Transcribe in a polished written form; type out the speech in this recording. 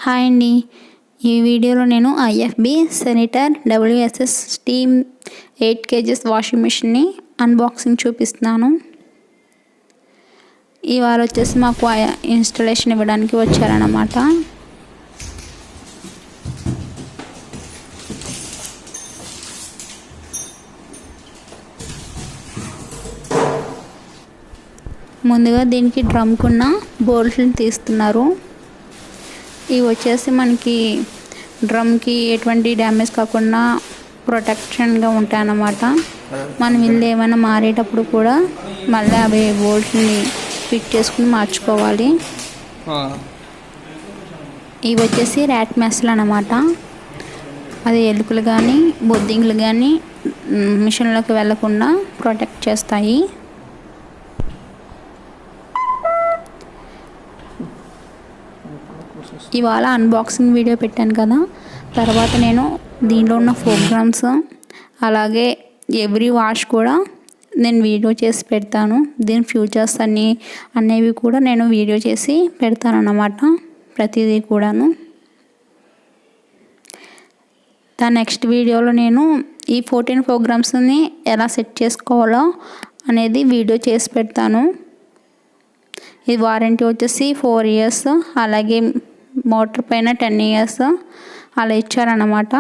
Hi అండి, ఈ వీడియోలో నేను IFB senator WSS steam 8 kg washing మిషన్ని అన్బాక్సింగ్ చూపిస్తున్నాను. ఈ వారు వచ్చేసి మాకు ఇన్స్టాలేషన్ ఇవ్వడానికి వచ్చారన్నమాట. ముందుగా దీనికి డ్రమ్కున్న బోల్ట్లను తీస్తున్నారు. ఇవి వచ్చేసి మనకి డ్రమ్కి ఎటువంటి డ్యామేజ్ కాకుండా ప్రొటెక్షన్గా ఉంటాయన్నమాట. మనం ఇల్లు ఏమైనా మారేటప్పుడు కూడా మళ్ళీ అవి బోల్ట్ని ఫిట్ చేసుకుని మార్చుకోవాలి. ఇవి వచ్చేసి ర్యాట్ మెస్లు అన్నమాట. అది ఎలుకలు కానీ బొద్దింకలు కానీ మిషన్లోకి వెళ్లకుండా ప్రొటెక్ట్ చేస్తాయి. ఇవాళ అన్బాక్సింగ్ వీడియో పెట్టాను కదా, తర్వాత నేను దీంట్లో ఉన్న ప్రోగ్రామ్స్ అలాగే ఎవ్రీ వాష్ కూడా నేను వీడియో చేసి పెడతాను. దీని ఫ్యూచర్స్ అనేవి కూడా నేను వీడియో చేసి పెడతాను అన్నమాట. ప్రతిదీ కూడాను నెక్స్ట్ వీడియోలో నేను ఈ 14 ప్రోగ్రామ్స్ని ఎలా సెట్ చేసుకోవాలో అనేది వీడియో చేసి పెడతాను. ఈ వారంటీ వచ్చేసి 4 years, అలాగే మోటార్ పైన 10 years అలా ఇచ్చారన్నమాట.